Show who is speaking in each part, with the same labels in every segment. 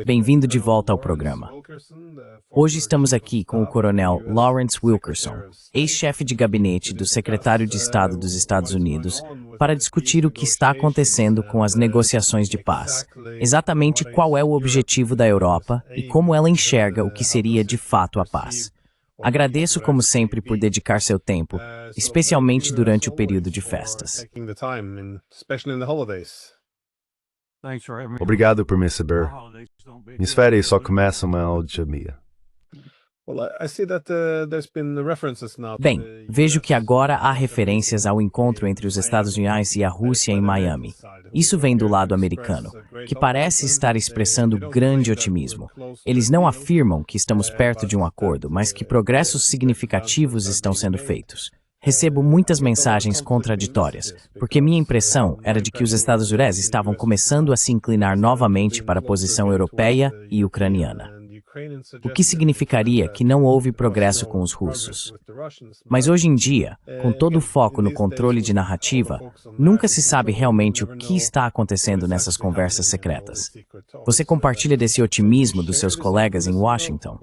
Speaker 1: Bem-vindo de volta ao programa. Hoje estamos aqui com o Coronel Lawrence Wilkerson, ex-chefe de gabinete do Secretário de Estado dos Estados Unidos, para discutir o que está acontecendo com as negociações de paz, exatamente qual é o objetivo da Europa e como ela enxerga o que seria de fato a paz. Agradeço, como sempre, por dedicar seu tempo, especialmente durante o período de festas.
Speaker 2: Obrigado por me receber. Minhas férias só começam no outro dia.
Speaker 1: Bem, vejo que agora há referências ao encontro entre os Estados Unidos e a Rússia em Miami. Isso vem do lado americano, que parece estar expressando grande otimismo. Eles não afirmam que estamos perto de um acordo, mas que progressos significativos estão sendo feitos. Recebo muitas mensagens contraditórias, porque minha impressão era de que os Estados Unidos estavam começando a se inclinar novamente para a posição europeia e ucraniana. O que significaria que não houve progresso com os russos. Mas hoje em dia, com todo o foco no controle de narrativa, nunca se sabe realmente o que está acontecendo nessas conversas secretas. Você compartilha desse otimismo dos seus colegas em Washington?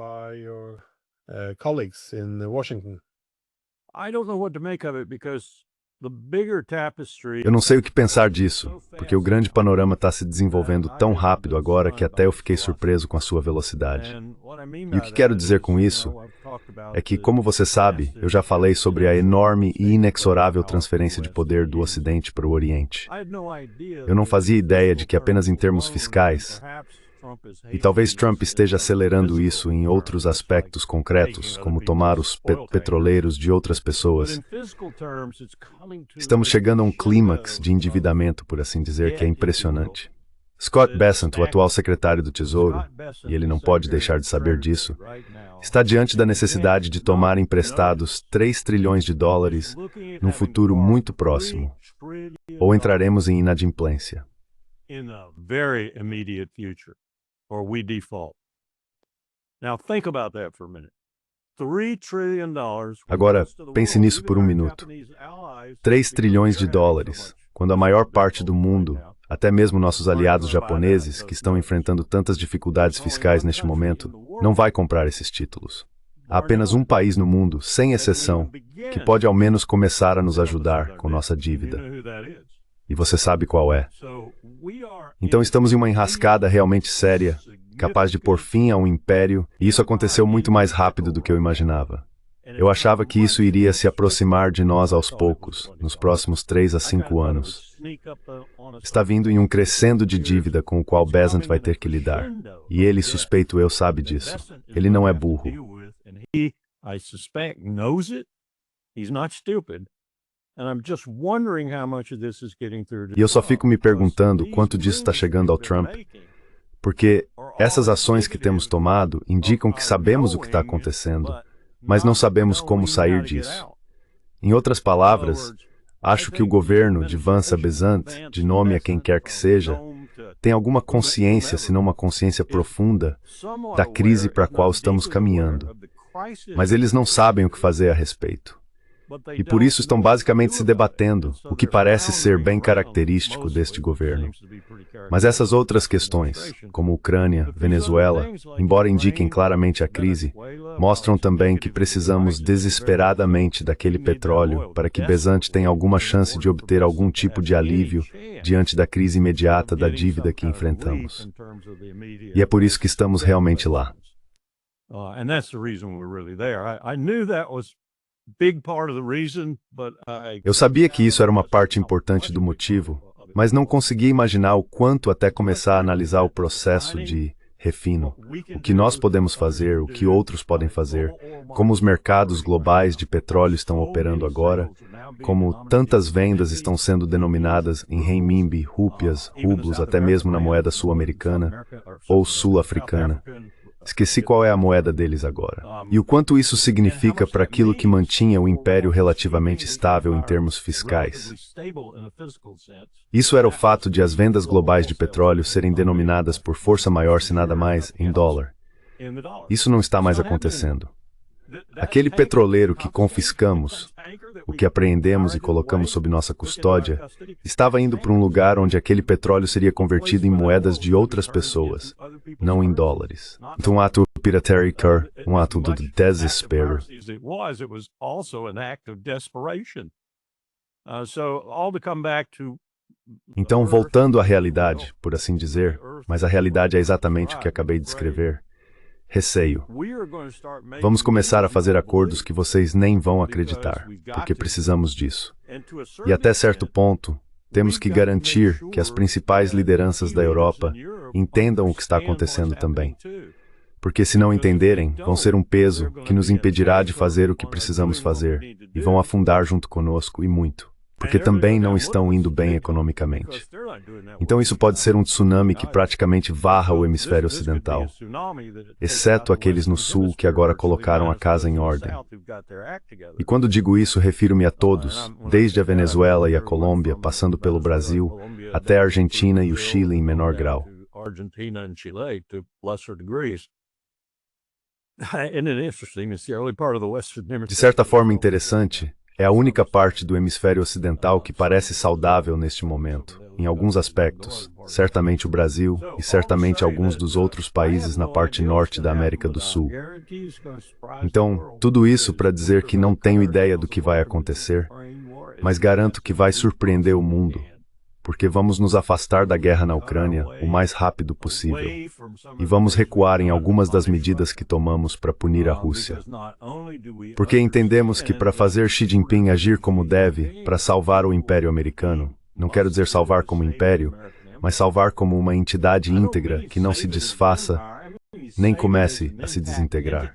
Speaker 2: Eu não sei o que pensar disso, porque o grande panorama está se desenvolvendo tão rápido agora que até eu fiquei surpreso com a sua velocidade. E o que quero dizer com isso é que, como você sabe, eu já falei sobre a enorme e inexorável transferência de poder do Ocidente para o Oriente. Eu não fazia ideia de que apenas em termos fiscais, e talvez Trump esteja acelerando isso em outros aspectos concretos, como tomar os petroleiros de outras pessoas. Estamos chegando a um clímax de endividamento, por assim dizer, que é impressionante. Scott Bessent, o atual secretário do Tesouro, e ele não pode deixar de saber disso, está diante da necessidade de tomar emprestados 3 trilhões de dólares num futuro muito próximo, ou entraremos em inadimplência.
Speaker 3: Or we default. Now think about that for a minute. $3 trillion.
Speaker 2: Agora, pense nisso por um minuto. 3 trilhões de dólares, quando a maior parte do mundo, até mesmo nossos aliados japoneses, que estão enfrentando tantas dificuldades fiscais neste momento, não vai comprar esses títulos. Há apenas um país no mundo, sem exceção, que pode ao menos começar a nos ajudar com nossa dívida. E você sabe qual é. Então estamos em uma enrascada realmente séria, capaz de pôr fim a um império, e isso aconteceu muito mais rápido do que eu imaginava. Eu achava que isso iria se aproximar de nós aos poucos, nos próximos 3 a 5 anos. Está vindo em um crescendo de dívida com o qual Bessent vai ter que lidar. E ele, suspeito eu, sabe disso. Ele não é burro. E eu só fico me perguntando quanto disso está chegando ao Trump, porque essas ações que temos tomado indicam que sabemos o que está acontecendo, mas não sabemos como sair disso. Em outras palavras, acho que o governo de Vance a Bessent, de nome a quem quer que seja, tem alguma consciência, se não uma consciência profunda, da crise para a qual estamos caminhando. Mas eles não sabem o que fazer a respeito. E por isso estão basicamente se debatendo, o que parece ser bem característico deste governo. Mas essas outras questões, como Ucrânia, Venezuela, embora indiquem claramente a crise, mostram também que precisamos desesperadamente daquele petróleo para que Bessent tenha alguma chance de obter algum tipo de alívio diante da crise imediata da dívida que enfrentamos. E é por isso que estamos realmente lá. Eu sabia que isso era uma parte importante do motivo, mas não conseguia imaginar o quanto até começar a analisar o processo de refino, o que nós podemos fazer, o que outros podem fazer, como os mercados globais de petróleo estão operando agora, como tantas vendas estão sendo denominadas em renminbi, rúpias, rublos, até mesmo na moeda sul-americana ou sul-africana. Esqueci qual é a moeda deles agora. E o quanto isso significa para aquilo que mantinha o império relativamente estável em termos fiscais. Isso era o fato de as vendas globais de petróleo serem denominadas por força maior, se nada mais, em dólar. Isso não está mais acontecendo. Aquele petroleiro que confiscamos, o que apreendemos e colocamos sob nossa custódia, estava indo para um lugar onde aquele petróleo seria convertido em moedas de outras pessoas, não em dólares. Então, um ato piratério, um ato do desespero. Então, voltando à realidade, por assim dizer, mas a realidade é exatamente o que acabei de descrever. Receio. Vamos começar a fazer acordos que vocês nem vão acreditar, porque precisamos disso. E até certo ponto, temos que garantir que as principais lideranças da Europa entendam o que está acontecendo também. Porque se não entenderem, vão ser um peso que nos impedirá de fazer o que precisamos fazer, e vão afundar junto conosco, e muito. Porque também não estão indo bem economicamente. Então isso pode ser um tsunami que praticamente varra o hemisfério ocidental, exceto aqueles no sul que agora colocaram a casa em ordem. E quando digo isso, refiro-me a todos, desde a Venezuela e a Colômbia, passando pelo Brasil, até a Argentina e o Chile em menor grau. De certa forma interessante, é a única parte do hemisfério ocidental que parece saudável neste momento, em alguns aspectos, certamente o Brasil e certamente alguns dos outros países na parte norte da América do Sul. Então, tudo isso para dizer que não tenho ideia do que vai acontecer, mas garanto que vai surpreender o mundo, porque vamos nos afastar da guerra na Ucrânia o mais rápido possível, e vamos recuar em algumas das medidas que tomamos para punir a Rússia. Porque entendemos que para fazer Xi Jinping agir como deve, para salvar o Império Americano, não quero dizer salvar como império, mas salvar como uma entidade íntegra que não se desfaça, nem comece a se desintegrar.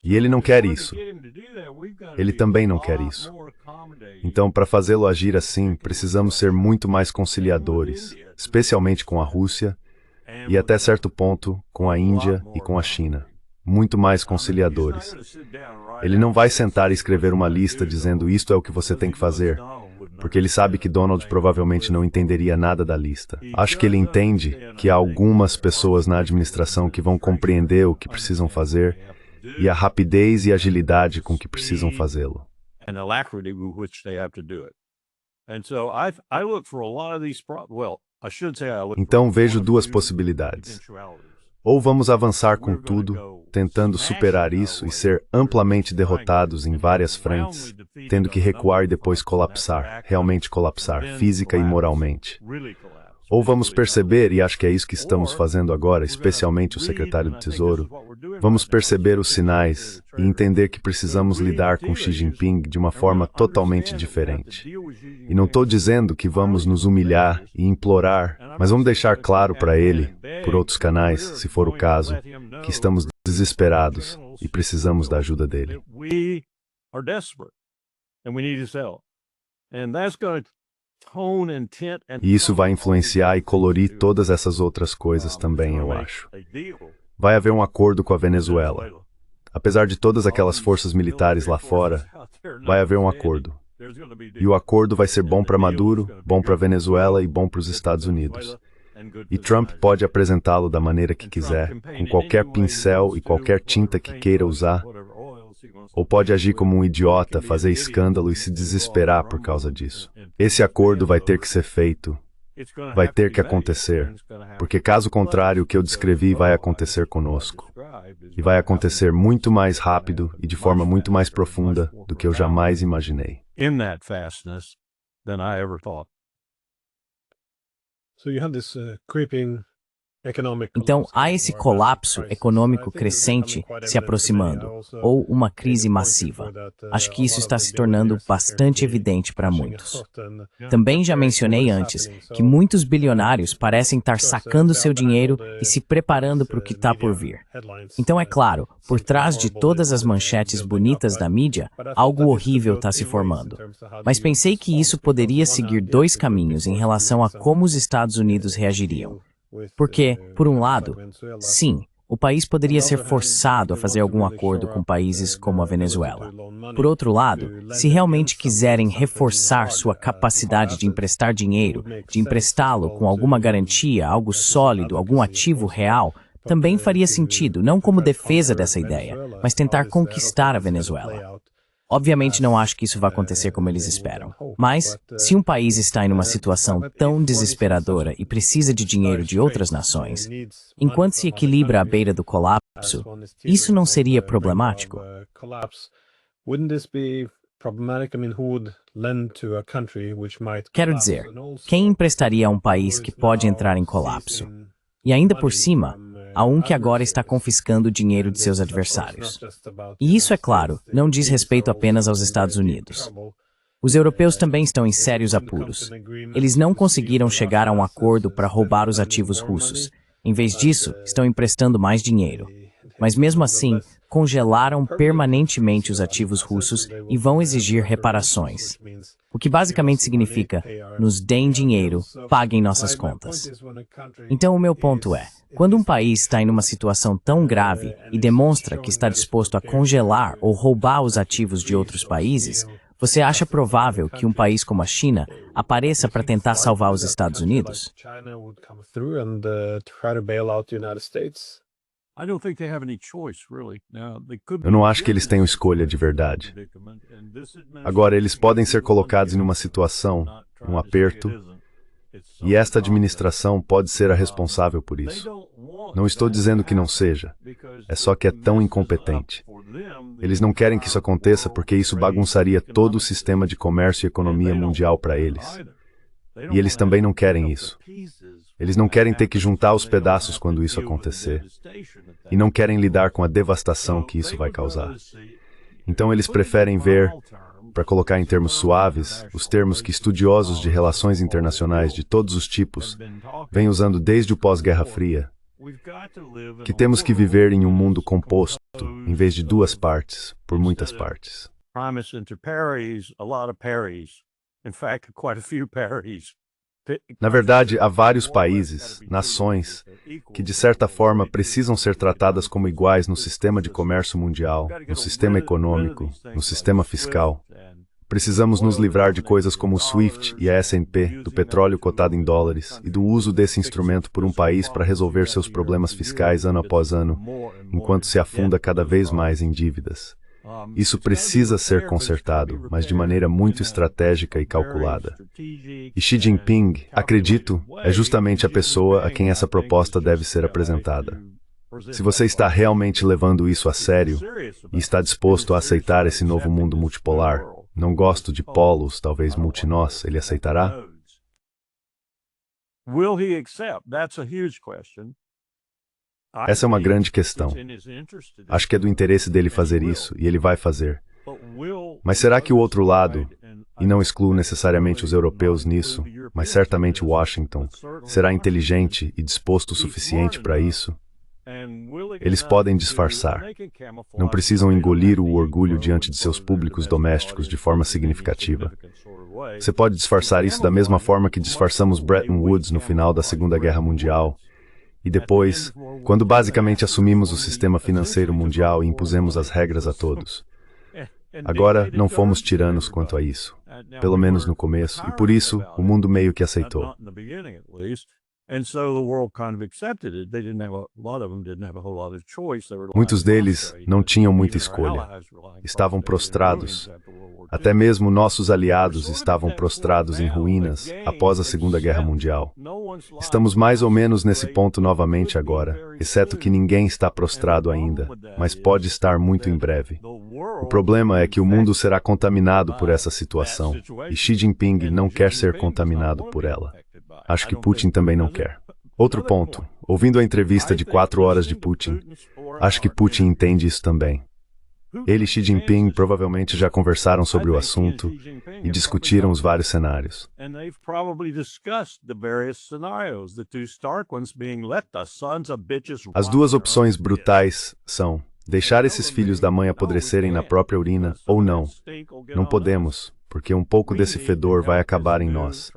Speaker 2: E ele não quer isso. Ele também não quer isso. Então, para fazê-lo agir assim, precisamos ser muito mais conciliadores, especialmente com a Rússia e, até certo ponto, com a Índia e com a China. Muito mais conciliadores. Ele não vai sentar e escrever uma lista dizendo isto é o que você tem que fazer, porque ele sabe que Donald provavelmente não entenderia nada da lista. Acho que ele entende que há algumas pessoas na administração que vão compreender o que precisam fazer e a rapidez e agilidade com que precisam fazê-lo. Então vejo duas possibilidades. Ou vamos avançar com tudo, tentando superar isso e ser amplamente derrotados em várias frentes, tendo que recuar e depois colapsar, realmente colapsar, física e moralmente. Ou vamos perceber, e acho que é isso que estamos fazendo agora, especialmente o secretário do Tesouro, vamos perceber os sinais e entender que precisamos lidar com Xi Jinping de uma forma totalmente diferente. E não estou dizendo que vamos nos humilhar e implorar, mas vamos deixar claro para ele, por outros canais, se for o caso, que estamos desesperados e precisamos da ajuda dele. E isso vai influenciar e colorir todas essas outras coisas também, eu acho. Vai haver um acordo com a Venezuela. Apesar de todas aquelas forças militares lá fora, vai haver um acordo. E o acordo vai ser bom para Maduro, bom para a Venezuela e bom para os Estados Unidos. E Trump pode apresentá-lo da maneira que quiser, com qualquer pincel e qualquer tinta que queira usar, ou pode agir como um idiota, fazer escândalo e se desesperar por causa disso. Esse acordo vai ter que ser feito, vai ter que acontecer, porque caso contrário o que eu descrevi vai acontecer conosco. E vai acontecer muito mais rápido e de forma muito mais profunda do que eu jamais imaginei.
Speaker 1: Então, há esse colapso econômico crescente se aproximando, ou uma crise massiva. Acho que isso está se tornando bastante evidente para muitos. Também já mencionei antes que muitos bilionários parecem estar sacando seu dinheiro e se preparando para o que está por vir. Então, é claro, por trás de todas as manchetes bonitas da mídia, algo horrível está se formando. Mas pensei que isso poderia seguir dois caminhos em relação a como os Estados Unidos reagiriam. Porque, por um lado, sim, o país poderia ser forçado a fazer algum acordo com países como a Venezuela. Por outro lado, se realmente quiserem reforçar sua capacidade de emprestar dinheiro, de emprestá-lo com alguma garantia, algo sólido, algum ativo real, também faria sentido, não como defesa dessa ideia, mas tentar conquistar a Venezuela. Obviamente não acho que isso vai acontecer como eles esperam. Mas, se um país está em uma situação tão desesperadora e precisa de dinheiro de outras nações, enquanto se equilibra à beira do colapso, isso não seria problemático? Quero dizer, quem emprestaria a um país que pode entrar em colapso? E ainda por cima, a um que agora está confiscando o dinheiro de seus adversários. E isso, é claro, não diz respeito apenas aos Estados Unidos. Os europeus também estão em sérios apuros. Eles não conseguiram chegar a um acordo para roubar os ativos russos. Em vez disso, estão emprestando mais dinheiro. Mas mesmo assim, congelaram permanentemente os ativos russos e vão exigir reparações. O que basicamente significa, nos deem dinheiro, paguem nossas contas. Então o meu ponto é, quando um país está em uma situação tão grave e demonstra que está disposto a congelar ou roubar os ativos de outros países, você acha provável que um país como a China apareça para tentar salvar os Estados Unidos?
Speaker 2: Eu não acho que eles tenham escolha de verdade. Agora, eles podem ser colocados em uma situação, um aperto, e esta administração pode ser a responsável por isso. Não estou dizendo que não seja, é só que é tão incompetente. Eles não querem que isso aconteça porque isso bagunçaria todo o sistema de comércio e economia mundial para eles. E eles também não querem isso. Eles não querem ter que juntar os pedaços quando isso acontecer. E não querem lidar com a devastação que isso vai causar. Então eles preferem ver, para colocar em termos suaves, os termos que estudiosos de relações internacionais de todos os tipos vêm usando desde o pós-Guerra Fria, que temos que viver em um mundo composto, em vez de duas partes, por muitas partes. Na verdade, há vários países, nações, que de certa forma precisam ser tratadas como iguais no sistema de comércio mundial, no sistema econômico, no sistema fiscal. Precisamos nos livrar de coisas como o SWIFT e a S&P, do petróleo cotado em dólares, e do uso desse instrumento por um país para resolver seus problemas fiscais ano após ano, enquanto se afunda cada vez mais em dívidas. Isso precisa ser consertado, mas de maneira muito estratégica e calculada. E Xi Jinping, acredito, é justamente a pessoa a quem essa proposta deve ser apresentada. Se você está realmente levando isso a sério e está disposto a aceitar esse novo mundo multipolar, não gosto de polos, talvez multinós, ele aceitará? Essa é uma grande questão. Acho que é do interesse dele fazer isso, e ele vai fazer. Mas será que o outro lado, e não excluo necessariamente os europeus nisso, mas certamente Washington, será inteligente e disposto o suficiente para isso? Eles podem disfarçar. Não precisam engolir o orgulho diante de seus públicos domésticos de forma significativa. Você pode disfarçar isso da mesma forma que disfarçamos Bretton Woods no final da Segunda Guerra Mundial, e depois, quando basicamente assumimos o sistema financeiro mundial e impusemos as regras a todos. Agora, não fomos tiranos quanto a isso, pelo menos no começo, e por isso, o mundo meio que aceitou. Muitos deles não tinham muita escolha. Estavam prostrados. Até mesmo nossos aliados estavam prostrados em ruínas após a Segunda Guerra Mundial. Estamos mais ou menos nesse ponto novamente agora, exceto que ninguém está prostrado ainda, mas pode estar muito em breve. O problema é que o mundo será contaminado por essa situação, e Xi Jinping não quer ser contaminado por ela. Acho que Putin também não quer. Outro ponto, ouvindo a entrevista de 4 horas de Putin, acho que Putin entende isso também. Ele e Xi Jinping provavelmente já conversaram sobre o assunto e discutiram os vários cenários. As duas opções brutais são deixar esses filhos da mãe apodrecerem na própria urina ou não. Não podemos, porque um pouco desse fedor vai acabar em nós.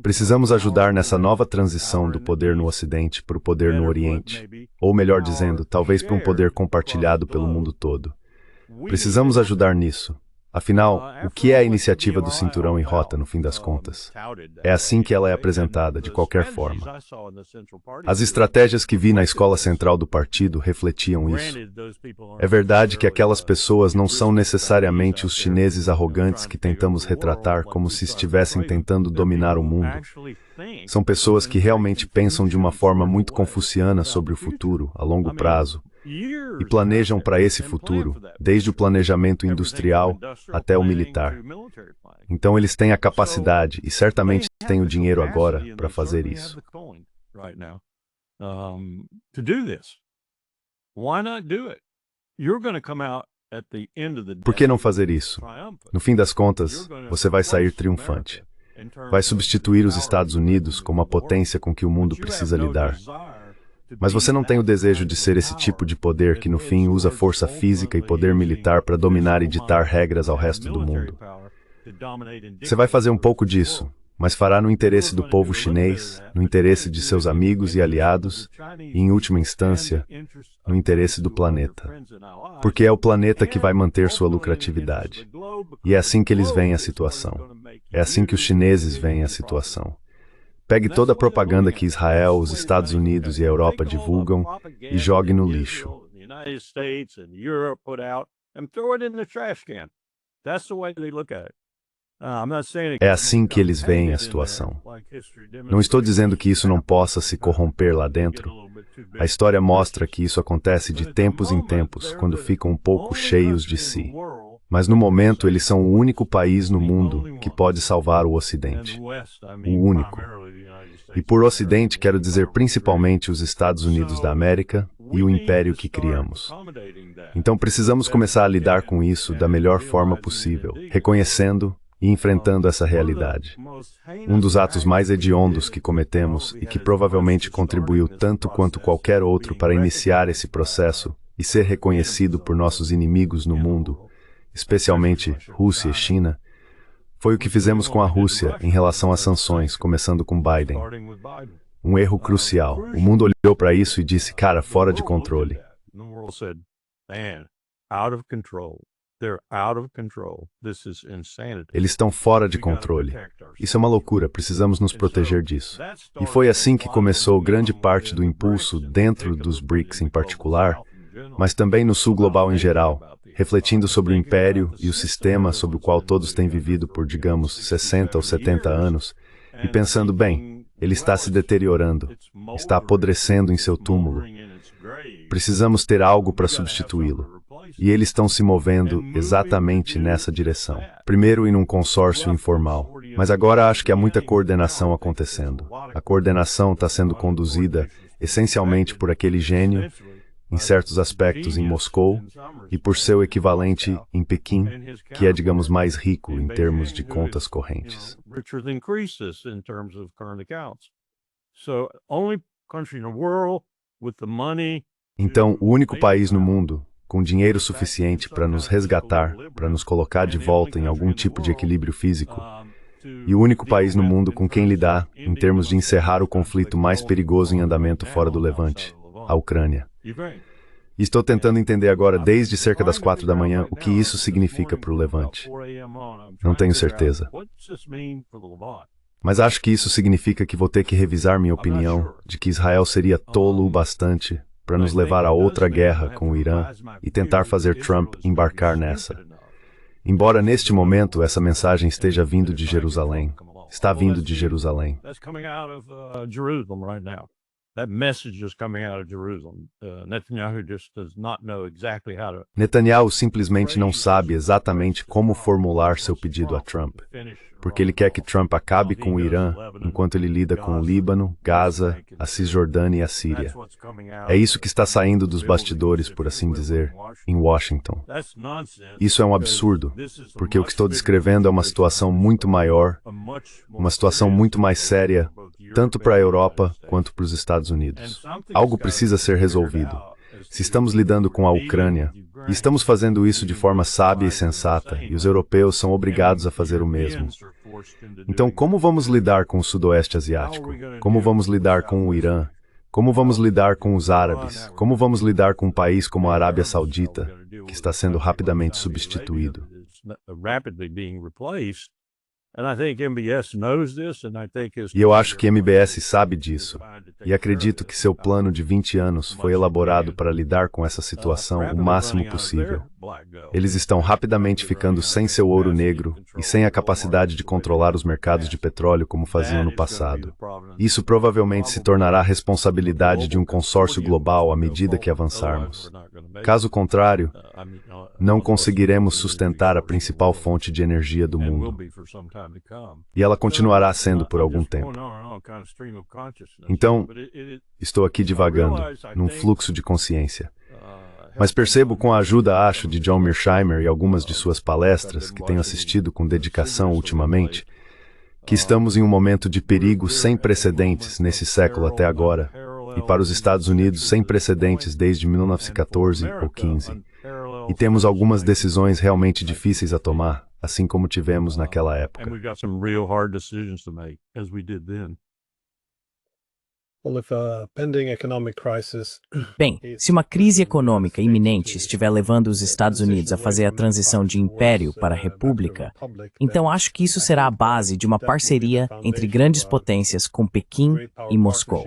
Speaker 2: Precisamos ajudar nessa nova transição do poder no Ocidente para o poder no Oriente, ou melhor dizendo, talvez para um poder compartilhado pelo mundo todo. Precisamos ajudar nisso. Afinal, o que é a iniciativa do Cinturão e Rota, no fim das contas? É assim que ela é apresentada, de qualquer forma. As estratégias que vi na escola central do partido refletiam isso. É verdade que aquelas pessoas não são necessariamente os chineses arrogantes que tentamos retratar como se estivessem tentando dominar o mundo. São pessoas que realmente pensam de uma forma muito confuciana sobre o futuro, a longo prazo, e planejam para esse futuro, desde o planejamento industrial até o militar. Então eles têm a capacidade e certamente têm o dinheiro agora para fazer isso. Por que não fazer isso? No fim das contas, você vai sair triunfante. Vai substituir os Estados Unidos como a potência com que o mundo precisa lidar. Mas você não tem o desejo de ser esse tipo de poder que no fim usa força física e poder militar para dominar e ditar regras ao resto do mundo. Você vai fazer um pouco disso, mas fará no interesse do povo chinês, no interesse de seus amigos e aliados, e em última instância, no interesse do planeta. Porque é o planeta que vai manter sua lucratividade. E é assim que eles veem a situação. É assim que os chineses veem a situação. Pegue toda a propaganda que Israel, os Estados Unidos e a Europa divulgam e jogue no lixo. É assim que eles veem a situação. Não estou dizendo que isso não possa se corromper lá dentro. A história mostra que isso acontece de tempos em tempos, quando ficam um pouco cheios de si. Mas no momento eles são o único país no mundo que pode salvar o Ocidente. O único. E por Ocidente quero dizer principalmente os Estados Unidos da América e o império que criamos. Então precisamos começar a lidar com isso da melhor forma possível, reconhecendo e enfrentando essa realidade. Um dos atos mais hediondos que cometemos e que provavelmente contribuiu tanto quanto qualquer outro para iniciar esse processo e ser reconhecido por nossos inimigos no mundo, especialmente Rússia e China, foi o que fizemos com a Rússia em relação às sanções, começando com Biden. Um erro crucial. O mundo olhou para isso e disse, cara, fora de controle. Eles estão fora de controle. Isso é uma loucura, precisamos nos proteger disso. E foi assim que começou grande parte do impulso dentro dos BRICS em particular, mas também no sul global em geral, refletindo sobre o império e o sistema sobre o qual todos têm vivido por, digamos, 60 ou 70 anos, e pensando, bem, ele está se deteriorando, está apodrecendo em seu túmulo. Precisamos ter algo para substituí-lo. E eles estão se movendo exatamente nessa direção. Primeiro em um consórcio informal, mas agora acho que há muita coordenação acontecendo. A coordenação está sendo conduzida essencialmente por aquele gênio, em certos aspectos em Moscou, e por seu equivalente em Pequim, que é, digamos, mais rico em termos de contas correntes. Então, o único país no mundo com dinheiro suficiente para nos resgatar, para nos colocar de volta em algum tipo de equilíbrio físico, e o único país no mundo com quem lidar em termos de encerrar o conflito mais perigoso em andamento fora do Levante, a Ucrânia. E estou tentando entender agora, desde cerca das 4 da manhã, o que isso significa para o Levante. Não tenho certeza. Mas acho que isso significa que vou ter que revisar minha opinião de que Israel seria tolo o bastante para nos levar a outra guerra com o Irã e tentar fazer Trump embarcar nessa. Embora neste momento essa mensagem esteja vindo de Jerusalém, está vindo de Jerusalém. Netanyahu simplesmente não sabe exatamente como formular seu pedido a Trump, porque ele quer que Trump acabe com o Irã enquanto ele lida com o Líbano, Gaza, a Cisjordânia e a Síria. É isso que está saindo dos bastidores, por assim dizer, em Washington. Isso é um absurdo, porque o que estou descrevendo é uma situação muito maior, uma situação muito mais séria, tanto para a Europa quanto para os Estados Unidos. Algo precisa ser resolvido. Se estamos lidando com a Ucrânia, E estamos fazendo isso de forma sábia e sensata, e os europeus são obrigados a fazer o mesmo. Então, como vamos lidar com o Sudoeste Asiático? Como vamos lidar com o Irã? Como vamos lidar com os árabes? Como vamos lidar com um país como a Arábia Saudita, que está sendo rapidamente substituído? E eu acho que MBS sabe disso, e acredito que seu plano de 20 anos foi elaborado para lidar com essa situação o máximo possível. Eles estão rapidamente ficando sem seu ouro negro e sem a capacidade de controlar os mercados de petróleo como faziam no passado. Isso provavelmente se tornará responsabilidade de um consórcio global à medida que avançarmos. Caso contrário, não conseguiremos sustentar a principal fonte de energia do mundo. E ela continuará sendo por algum tempo. Então, estou aqui divagando, num fluxo de consciência. Mas percebo com a ajuda, acho, de John Mearsheimer e algumas de suas palestras, que tenho assistido com dedicação ultimamente, que estamos em um momento de perigo sem precedentes nesse século até agora, e para os Estados Unidos sem precedentes desde 1914 ou 15. E temos algumas decisões realmente difíceis a tomar, assim como tivemos naquela época.
Speaker 1: Bem, se uma crise econômica iminente estiver levando os Estados Unidos a fazer a transição de império para república, então acho que isso será a base de uma parceria entre grandes potências com Pequim e Moscou.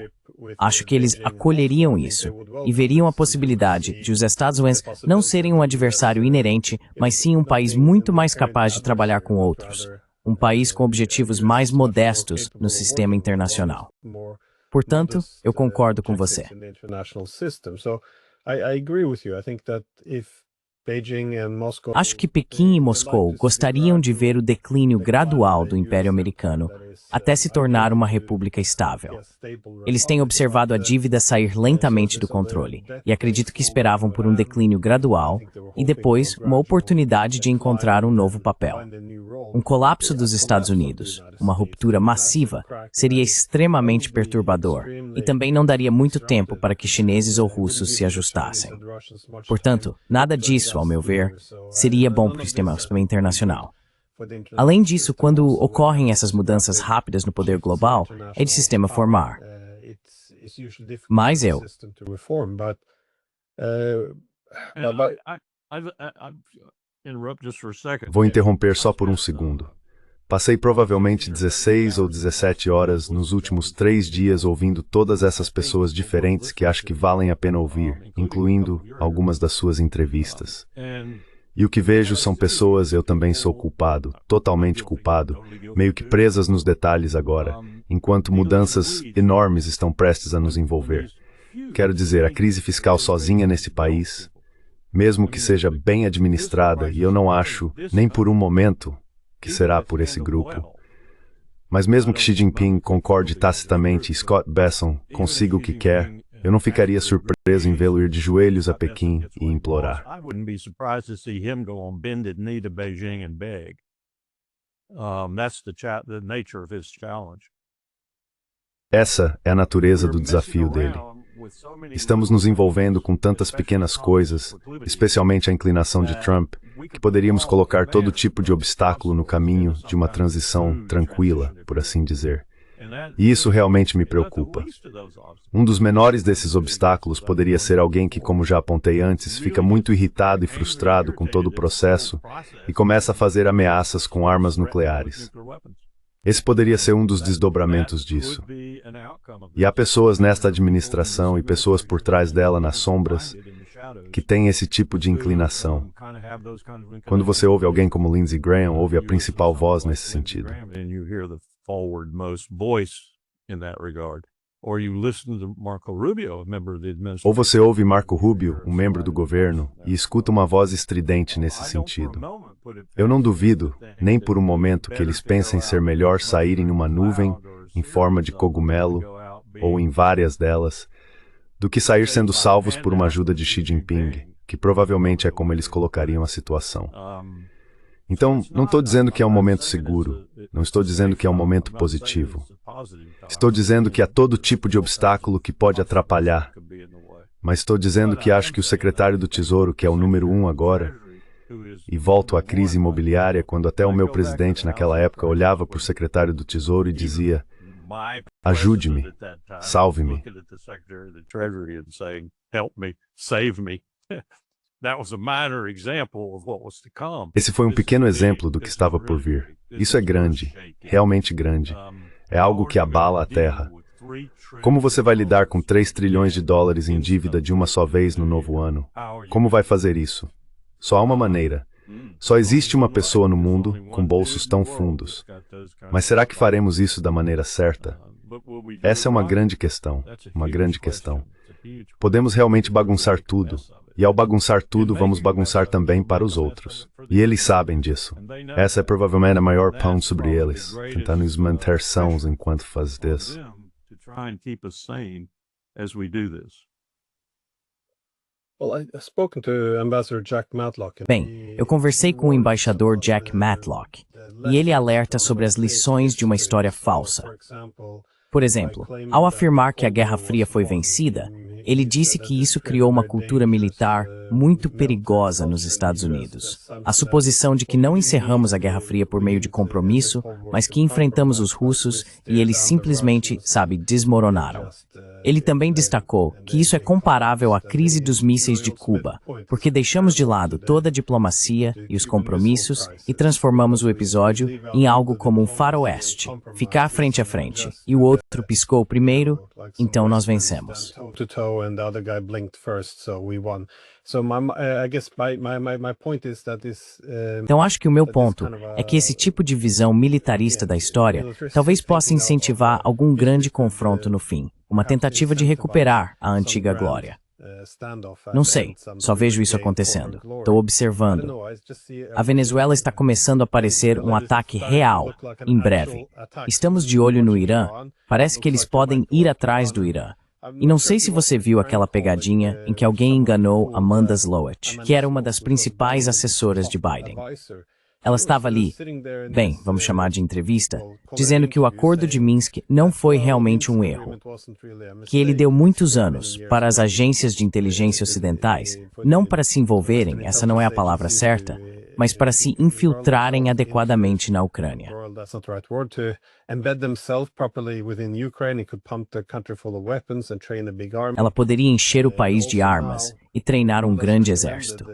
Speaker 1: Acho que eles acolheriam isso e veriam a possibilidade de os Estados Unidos não serem um adversário inerente, mas sim um país muito mais capaz de trabalhar com outros. Um país com objetivos mais modestos no sistema internacional. Portanto, eu concordo com você. Acho que Pequim e Moscou gostariam de ver o declínio gradual do Império Americano até se tornar uma república estável. Eles têm observado a dívida sair lentamente do controle e acredito que esperavam por um declínio gradual e depois uma oportunidade de encontrar um novo papel. Um colapso dos Estados Unidos, uma ruptura massiva, seria extremamente perturbador e também não daria muito tempo para que chineses ou russos se ajustassem. Portanto, nada disso, ao meu ver, seria bom para o sistema internacional. Além disso, quando ocorrem essas mudanças rápidas no poder global, é de sistema formar. Mas eu...
Speaker 2: Vou interromper só por um segundo. Passei provavelmente 16 ou 17 horas nos últimos 3 dias ouvindo todas essas pessoas diferentes que acho que valem a pena ouvir, incluindo algumas das suas entrevistas. E o que vejo são pessoas, eu também sou culpado, totalmente culpado, meio que presas nos detalhes agora, enquanto mudanças enormes estão prestes a nos envolver. Quero dizer, a crise fiscal sozinha nesse país, mesmo que seja bem administrada, e eu não acho, nem por um momento, que será por esse grupo. Mas mesmo que Xi Jinping concorde tacitamente e Scott Bessent consiga o que quer, eu não ficaria surpreso em vê-lo ir de joelhos a Pequim e implorar. Essa é a natureza do desafio dele. Estamos nos envolvendo com tantas pequenas coisas, especialmente a inclinação de Trump, que poderíamos colocar todo tipo de obstáculo no caminho de uma transição tranquila, por assim dizer. E isso realmente me preocupa. Um dos menores desses obstáculos poderia ser alguém que, como já apontei antes, fica muito irritado e frustrado com todo o processo e começa a fazer ameaças com armas nucleares. Esse poderia ser um dos desdobramentos disso. E há pessoas nesta administração e pessoas por trás dela nas sombras que têm esse tipo de inclinação. Quando você ouve alguém como Lindsey Graham, ouve a principal voz nesse sentido. Ou você ouve Marco Rubio, um membro do governo, e escuta uma voz estridente nesse sentido. Eu não duvido, nem por um momento, que eles pensem ser melhor sair em uma nuvem em forma de cogumelo, ou em várias delas, do que sair sendo salvos por uma ajuda de Xi Jinping, que provavelmente é como eles colocariam a situação. Então, não estou dizendo que é um momento seguro, não estou dizendo que é um momento positivo. Estou dizendo que há todo tipo de obstáculo que pode atrapalhar, Mas estou dizendo que acho que o secretário do Tesouro, que é o número 1 agora, e volto à crise imobiliária, quando até o meu presidente naquela época olhava para o secretário do Tesouro e dizia: ajude-me, salve-me. Esse foi um pequeno exemplo do que estava por vir. Isso é grande, realmente grande. É algo que abala a terra. Como você vai lidar com 3 trilhões de dólares em dívida de uma só vez no novo ano? Como vai fazer isso? Só há uma maneira. Só existe uma pessoa no mundo com bolsos tão fundos. Mas será que faremos isso da maneira certa? Essa é uma grande questão, uma grande questão. Podemos realmente bagunçar tudo, e ao bagunçar tudo, vamos bagunçar também para os outros. E eles sabem disso. Essa é provavelmente a maior pão sobre eles, tentar nos manter sãos enquanto faz isso.
Speaker 1: Bem, eu conversei com o embaixador Jack Matlock, e ele alerta sobre as lições de uma história falsa. Por exemplo, ao afirmar que a Guerra Fria foi vencida, ele disse que isso criou uma cultura militar muito perigosa nos Estados Unidos. A suposição de que não encerramos a Guerra Fria por meio de compromisso, mas que enfrentamos os russos e eles simplesmente, desmoronaram. Ele também destacou que isso é comparável à crise dos mísseis de Cuba, porque deixamos de lado toda a diplomacia e os compromissos e transformamos o episódio em algo como um faroeste, ficar frente a frente, e o outro piscou primeiro, então nós vencemos. Então acho que o meu ponto é que esse tipo de visão militarista da história talvez possa incentivar algum grande confronto no fim, uma tentativa de recuperar a antiga glória. Não sei, só vejo isso acontecendo. Estou observando. A Venezuela está começando a parecer um ataque real, em breve. Estamos de olho no Irã. Parece que eles podem ir atrás do Irã. E não sei se você viu aquela pegadinha em que alguém enganou Amanda Slowett, que era uma das principais assessoras de Biden. Ela estava ali, vamos chamar de entrevista, dizendo que o acordo de Minsk não foi realmente um erro, que ele deu muitos anos para as agências de inteligência ocidentais, não para se envolverem, essa não é a palavra certa, mas para se infiltrarem adequadamente na Ucrânia. Ela poderia encher o país de armas e treinar um grande exército.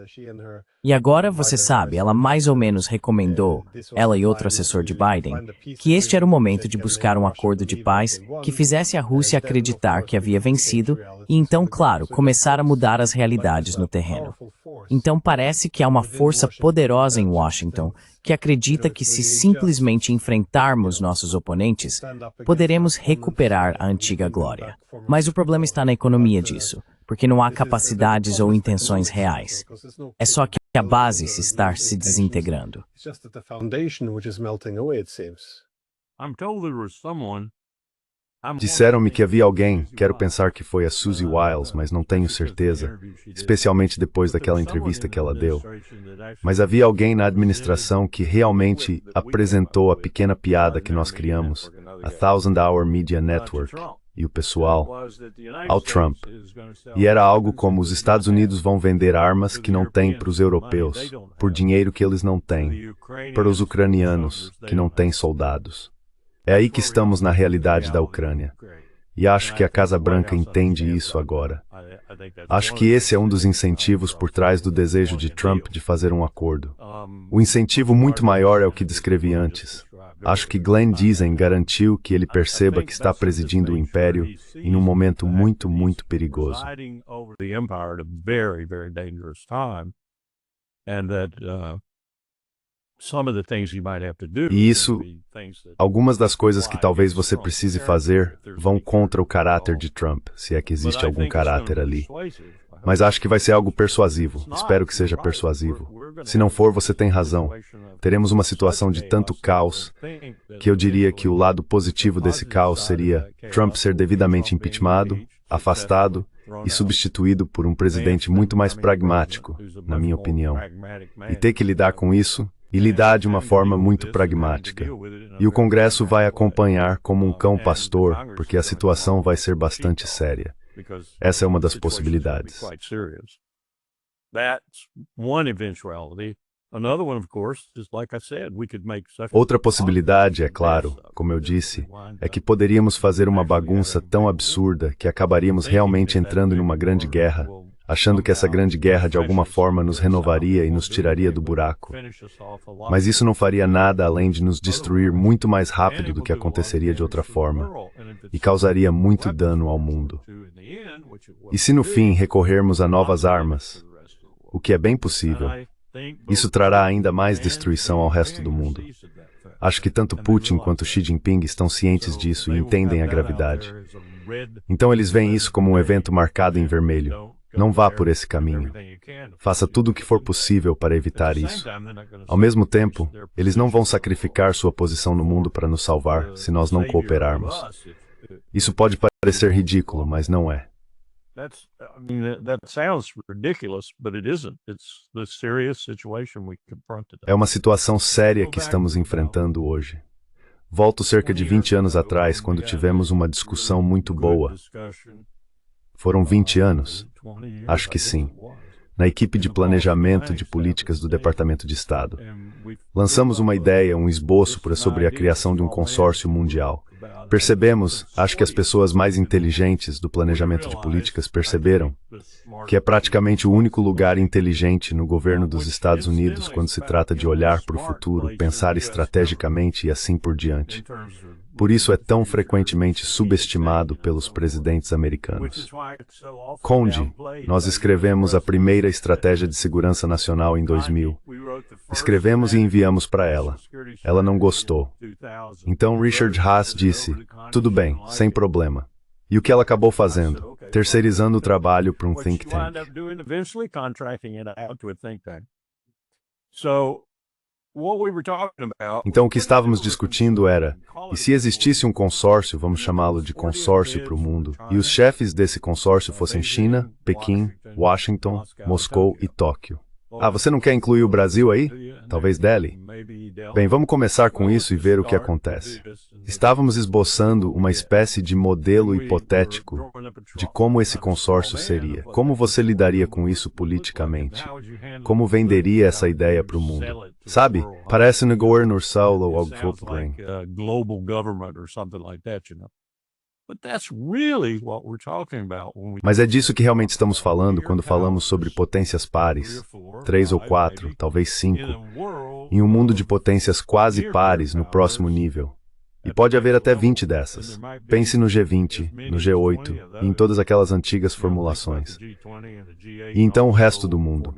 Speaker 1: E agora, você sabe, ela mais ou menos recomendou, ela e outro assessor de Biden, que este era o momento de buscar um acordo de paz que fizesse a Rússia acreditar que havia vencido e então, claro, começar a mudar as realidades no terreno. Então parece que há uma força poderosa em Washington que acredita que se simplesmente enfrentarmos nossos oponentes, poderemos recuperar a antiga glória. Mas o problema está na economia disso, porque não há capacidades ou intenções reais. É só que a base se está se desintegrando.
Speaker 2: Disseram-me que havia alguém, quero pensar que foi a Susie Wiles, mas não tenho certeza, especialmente depois daquela entrevista que ela deu. Mas havia alguém na administração que realmente apresentou a pequena piada que nós criamos, a Thousand Hour Media Network, e o pessoal, ao Trump. E era algo como os Estados Unidos vão vender armas que não têm para os europeus, por dinheiro que eles não têm, para os ucranianos, que não têm soldados. É aí que estamos na realidade da Ucrânia. E acho que a Casa Branca entende isso agora. Acho que esse é um dos incentivos por trás do desejo de Trump de fazer um acordo. O incentivo muito maior é o que descrevi antes. Acho que Glenn Disen garantiu que ele perceba que está presidindo o império em um momento muito, muito perigoso. E isso, algumas das coisas que talvez você precise fazer vão contra o caráter de Trump, se é que existe algum caráter ali. Mas acho que vai ser algo persuasivo, espero que seja persuasivo. Se não for, você tem razão. Teremos uma situação de tanto caos, que eu diria que o lado positivo desse caos seria Trump ser devidamente impeachmentado, afastado e substituído por um presidente muito mais pragmático, na minha opinião. E ter que lidar com isso, e lidar de uma forma muito pragmática. E o Congresso vai acompanhar como um cão pastor, porque a situação vai ser bastante séria. Essa é uma das possibilidades. Outra possibilidade, é claro, como eu disse, é que poderíamos fazer uma bagunça tão absurda que acabaríamos realmente entrando em uma grande guerra, achando que essa grande guerra de alguma forma nos renovaria e nos tiraria do buraco. Mas isso não faria nada além de nos destruir muito mais rápido do que aconteceria de outra forma, e causaria muito dano ao mundo. E se no fim recorrermos a novas armas, o que é bem possível, isso trará ainda mais destruição ao resto do mundo. Acho que tanto Putin quanto Xi Jinping estão cientes disso e entendem a gravidade. Então eles veem isso como um evento marcado em vermelho. Não vá por esse caminho. Faça tudo o que for possível para evitar isso. Ao mesmo tempo, eles não vão sacrificar sua posição no mundo para nos salvar se nós não cooperarmos. Isso pode parecer ridículo, mas não é. É uma situação séria que estamos enfrentando hoje. Volto cerca de 20 anos atrás, quando tivemos uma discussão muito boa. Foram 20 anos? Acho que sim. Na equipe de planejamento de políticas do Departamento de Estado. Lançamos uma ideia, um esboço sobre a criação de um consórcio mundial. Percebemos, acho que as pessoas mais inteligentes do planejamento de políticas perceberam, que é praticamente o único lugar inteligente no governo dos Estados Unidos quando se trata de olhar para o futuro, pensar estrategicamente e assim por diante. Por isso é tão frequentemente subestimado pelos presidentes americanos. Conde, nós escrevemos a primeira Estratégia de Segurança Nacional em 2000. Escrevemos e enviamos para ela. Ela não gostou. Então Richard Haas disse, tudo bem, sem problema. E o que ela acabou fazendo? Terceirizando o trabalho para um think tank. Então o que estávamos discutindo era, e se existisse um consórcio, vamos chamá-lo de consórcio para o mundo, e os chefes desse consórcio fossem China, Pequim, Washington, Moscou e Tóquio. Ah, você não quer incluir o Brasil aí? Talvez Delhi? Bem, vamos começar com isso e ver o que acontece. Estávamos esboçando uma espécie de modelo hipotético de como esse consórcio seria. Como você lidaria com isso politicamente? Como venderia essa ideia para o mundo? Sabe, parece no governo Saulo ou Algopbring. Mas é disso que realmente estamos falando quando falamos sobre potências pares, 3 ou 4, talvez 5, em um mundo de potências quase pares no próximo nível. E pode haver até 20 dessas. Pense no G20, no G8 e em todas aquelas antigas formulações. E então o resto do mundo.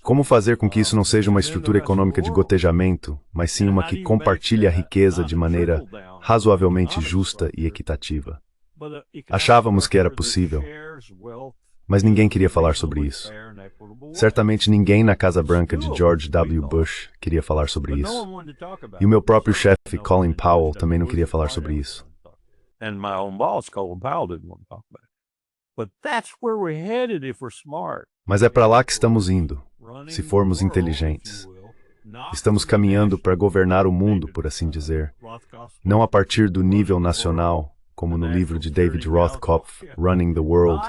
Speaker 2: Como fazer com que isso não seja uma estrutura econômica de gotejamento, mas sim uma que compartilhe a riqueza de maneira razoavelmente justa e equitativa? Achávamos que era possível, mas ninguém queria falar sobre isso. Certamente ninguém na Casa Branca de George W. Bush queria falar sobre isso. E o meu próprio chefe, Colin Powell, também não queria falar sobre isso. Mas é para lá que estamos indo, se formos inteligentes. Estamos caminhando para governar o mundo, por assim dizer, não a partir do nível nacional, como no livro de David Rothkopf, Running the World,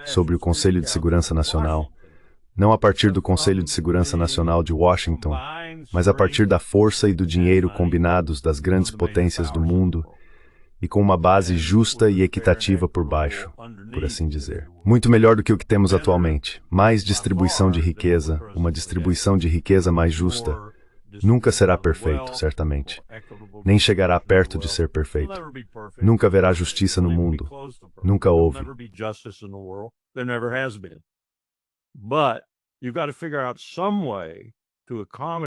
Speaker 2: sobre o Conselho de Segurança Nacional, não a partir do Conselho de Segurança Nacional de Washington, mas a partir da força e do dinheiro combinados das grandes potências do mundo e com uma base justa e equitativa por baixo, por assim dizer. Muito melhor do que o que temos atualmente. Mais distribuição de riqueza, uma distribuição de riqueza mais justa. Nunca será perfeito, certamente. Nem chegará perto de ser perfeito. Nunca haverá justiça no mundo. Nunca houve.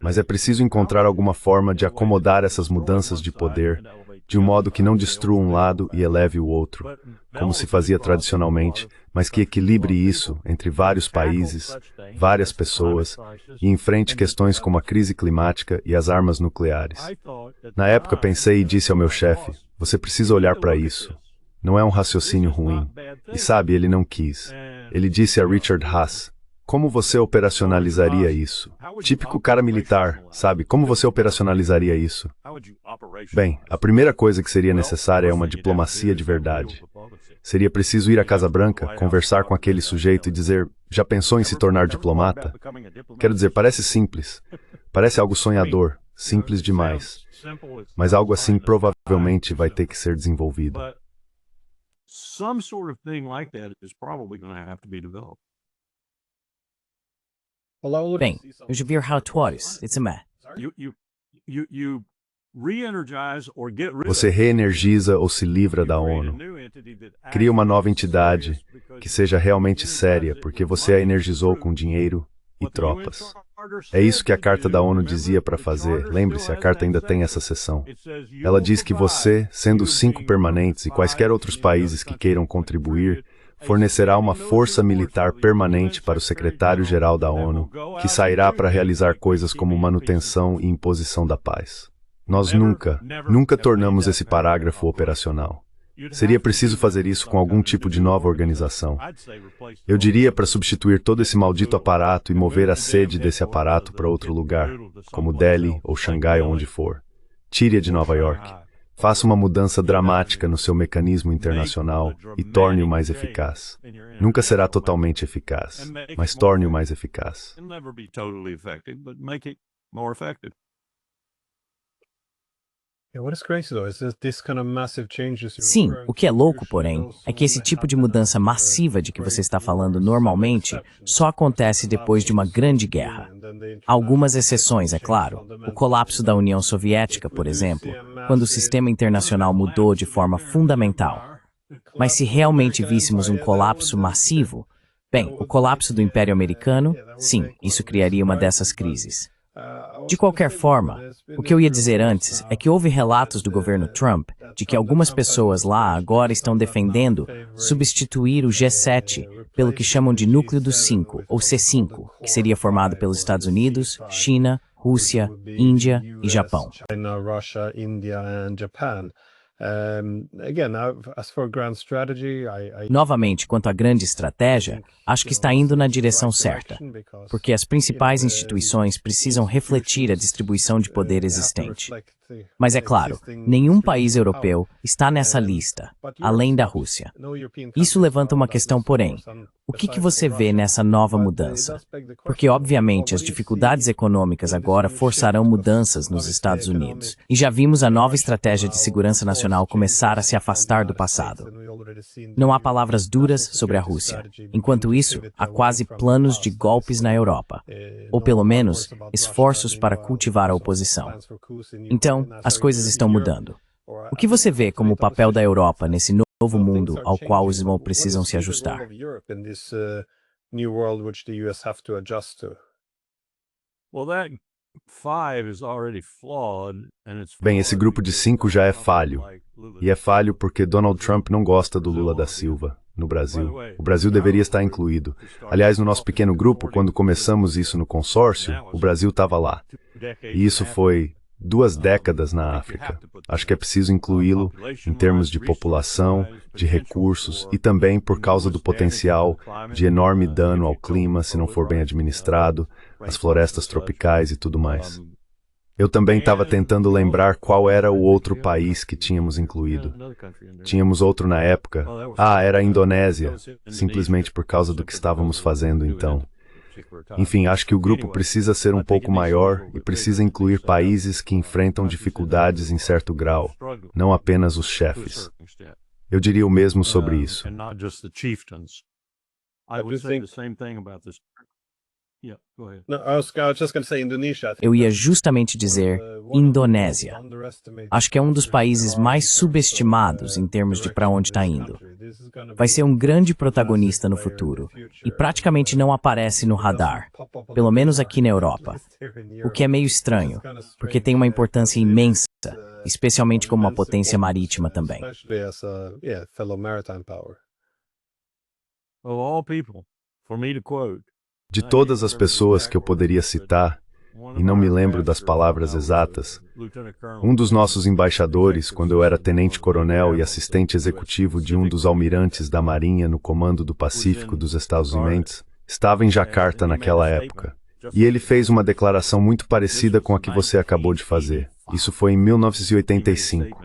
Speaker 2: Mas é preciso encontrar alguma forma de acomodar essas mudanças de poder de um modo que não destrua um lado e eleve o outro, como se fazia tradicionalmente, mas que equilibre isso entre vários países, várias pessoas e enfrente questões como a crise climática e as armas nucleares. Na época pensei e disse ao meu chefe, você precisa olhar para isso. Não é um raciocínio ruim. E sabe, ele não quis. Ele disse a Richard Haas, como você operacionalizaria isso? Típico cara militar, sabe? Como você operacionalizaria isso? Bem, a primeira coisa que seria necessária é uma diplomacia de verdade. Seria preciso ir à Casa Branca, conversar com aquele sujeito e dizer, já pensou em se tornar diplomata? Quero dizer, parece simples. Parece algo sonhador, simples demais. Mas algo assim provavelmente vai ter que ser desenvolvido.
Speaker 1: Bem, eu já vi relatórios, it's a mess.
Speaker 2: Você reenergiza ou se livra da ONU. Cria uma nova entidade que seja realmente séria, porque você a energizou com dinheiro e tropas. É isso que a Carta da ONU dizia para fazer. Lembre-se, a Carta ainda tem essa seção. Ela diz que você, sendo os 5 permanentes e quaisquer outros países que queiram contribuir, fornecerá uma força militar permanente para o secretário-geral da ONU, que sairá para realizar coisas como manutenção e imposição da paz. Nós nunca tornamos esse parágrafo operacional. Seria preciso fazer isso com algum tipo de nova organização. Eu diria para substituir todo esse maldito aparato e mover a sede desse aparato para outro lugar, como Delhi ou Xangai ou onde for. Tire-a de Nova York. Faça uma mudança dramática no seu mecanismo internacional e torne-o mais eficaz. Nunca será totalmente eficaz, mas torne-o mais eficaz.
Speaker 1: Sim, o que é louco, porém, é que esse tipo de mudança massiva de que você está falando normalmente só acontece depois de uma grande guerra. Há algumas exceções, é claro. O colapso da União Soviética, por exemplo, quando o sistema internacional mudou de forma fundamental. Mas se realmente víssemos um colapso massivo, bem, o colapso do Império Americano, sim, isso criaria uma dessas crises. De qualquer forma, o que eu ia dizer antes é que houve relatos do governo Trump de que algumas pessoas lá agora estão defendendo substituir o G7 pelo que chamam de Núcleo dos 5, ou C5, que seria formado pelos Estados Unidos, China, Rússia, Índia e Japão. Novamente, quanto à grande estratégia, acho que está indo na direção certa, porque as principais instituições precisam refletir a distribuição de poder existente. Mas é claro, nenhum país europeu está nessa lista, além da Rússia. Isso levanta uma questão, porém. O que você vê nessa nova mudança? Porque, obviamente, as dificuldades econômicas agora forçarão mudanças nos Estados Unidos. E já vimos a nova estratégia de segurança nacional começar a se afastar do passado. Não há palavras duras sobre a Rússia. Enquanto isso, há quase planos de golpes na Europa. Ou, pelo menos, esforços para cultivar a oposição. Então, as coisas estão mudando. O que você vê como o papel da Europa nesse novo mundo ao qual os irmãos precisam se ajustar?
Speaker 2: Bem, esse grupo de 5 já é falho. E é falho porque Donald Trump não gosta do Lula da Silva no Brasil. O Brasil deveria estar incluído. Aliás, no nosso pequeno grupo, quando começamos isso no consórcio, o Brasil estava lá. E isso foi 2 décadas na África. Acho que é preciso incluí-lo em termos de população, de recursos e também por causa do potencial de enorme dano ao clima se não for bem administrado, as florestas tropicais e tudo mais. Eu também estava tentando lembrar qual era o outro país que tínhamos incluído. Tínhamos outro na época. Era a Indonésia, simplesmente por causa do que estávamos fazendo então. Enfim, acho que o grupo precisa ser um pouco maior e precisa incluir países que enfrentam dificuldades em certo grau, não apenas os chefes. Eu diria o mesmo sobre isso.
Speaker 1: Eu ia justamente dizer Indonésia. Acho que é um dos países mais subestimados em termos de para onde está indo. Vai ser um grande protagonista no futuro e praticamente não aparece no radar, pelo menos aqui na Europa. O que é meio estranho, porque tem uma importância imensa, especialmente como uma potência marítima também.
Speaker 2: De todas as pessoas que eu poderia citar, e não me lembro das palavras exatas, um dos nossos embaixadores, quando eu era tenente-coronel e assistente executivo de um dos almirantes da Marinha no Comando do Pacífico dos Estados Unidos, estava em Jacarta naquela época. E ele fez uma declaração muito parecida com a que você acabou de fazer. Isso foi em 1985.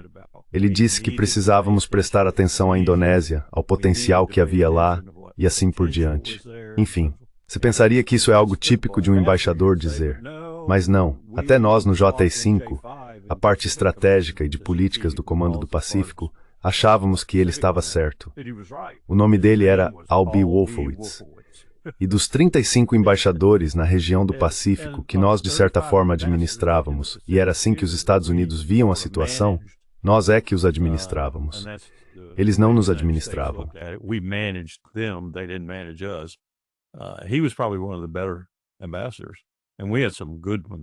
Speaker 2: Ele disse que precisávamos prestar atenção à Indonésia, ao potencial que havia lá, e assim por diante. Enfim, você pensaria que isso é algo típico de um embaixador dizer. Mas não, até nós no JI-5, a parte estratégica e de políticas do Comando do Pacífico, achávamos que ele estava certo. O nome dele era Al B. Wolfowitz. E dos 35 embaixadores na região do Pacífico que nós de certa forma administrávamos, e era assim que os Estados Unidos viam a situação, nós é que os administrávamos. Eles não nos administravam.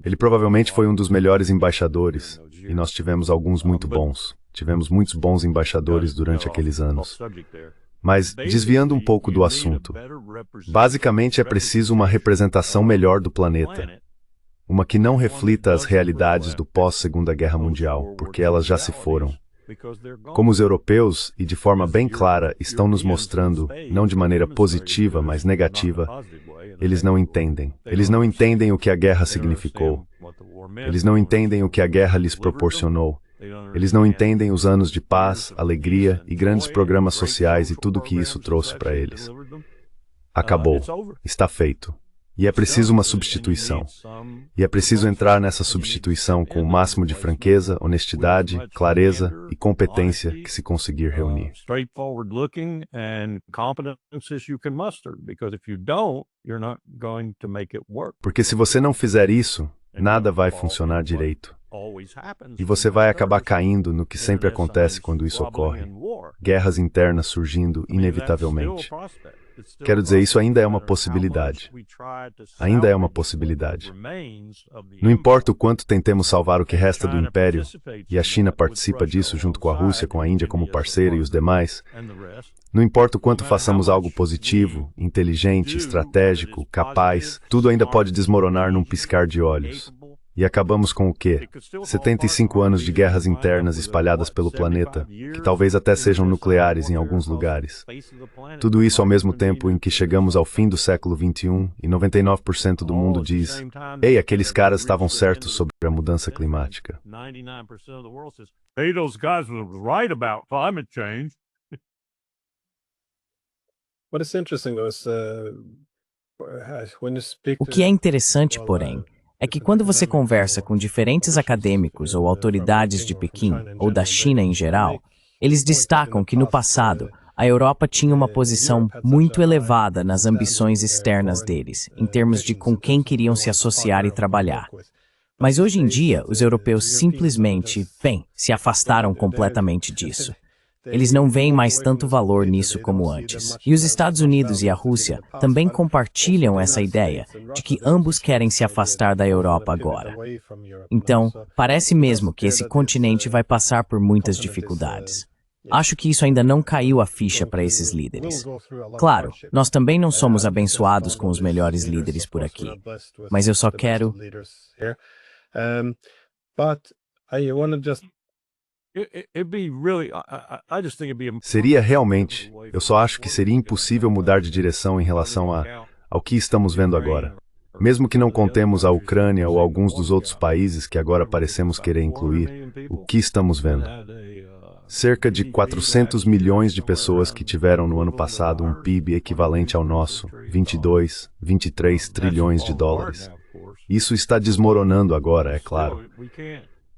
Speaker 2: Ele provavelmente foi um dos melhores embaixadores, e nós tivemos alguns muito bons. Tivemos muitos bons embaixadores durante aqueles anos. Mas, desviando um pouco do assunto, basicamente é preciso uma representação melhor do planeta. Uma que não reflita as realidades do pós-Segunda Guerra Mundial, porque elas já se foram. Como os europeus, e de forma bem clara, estão nos mostrando, não de maneira positiva, mas negativa, eles não entendem. Eles não entendem o que a guerra significou. Eles não entendem o que a guerra lhes proporcionou. Eles não entendem os anos de paz, alegria e grandes programas sociais e tudo o que isso trouxe para eles. Acabou. Está feito. E é preciso uma substituição. E é preciso entrar nessa substituição com o máximo de franqueza, honestidade, clareza e competência que se conseguir reunir. Porque se você não fizer isso, nada vai funcionar direito. E você vai acabar caindo no que sempre acontece quando isso ocorre. Guerras internas surgindo inevitavelmente. Quero dizer, isso ainda é uma possibilidade. Ainda é uma possibilidade. Não importa o quanto tentemos salvar o que resta do Império, e a China participa disso junto com a Rússia, com a Índia como parceira e os demais, não importa o quanto façamos algo positivo, inteligente, estratégico, capaz, tudo ainda pode desmoronar num piscar de olhos. E acabamos com o quê? 75 anos de guerras internas espalhadas pelo planeta, que talvez até sejam nucleares em alguns lugares. Tudo isso ao mesmo tempo em que chegamos ao fim do século XXI e 99% do mundo diz: "Ei, aqueles caras estavam certos sobre a mudança climática."
Speaker 1: O que é interessante, porém, é que quando você conversa com diferentes acadêmicos ou autoridades de Pequim, ou da China em geral, eles destacam que no passado, a Europa tinha uma posição muito elevada nas ambições externas deles, em termos de com quem queriam se associar e trabalhar. Mas hoje em dia, os europeus simplesmente, se afastaram completamente disso. Eles não veem mais tanto valor nisso como antes. E os Estados Unidos e a Rússia também compartilham essa ideia de que ambos querem se afastar da Europa agora. Então, parece mesmo que esse continente vai passar por muitas dificuldades. Acho que isso ainda não caiu a ficha para esses líderes. Claro, nós também não somos abençoados com os melhores líderes por aqui. Mas eu só quero...
Speaker 2: Seria realmente, eu só acho que seria impossível mudar de direção em relação ao que estamos vendo agora. Mesmo que não contemos a Ucrânia ou alguns dos outros países que agora parecemos querer incluir, o que estamos vendo? Cerca de 400 milhões de pessoas que tiveram no ano passado um PIB equivalente ao nosso, 22, 23 trilhões de dólares. Isso está desmoronando agora, é claro.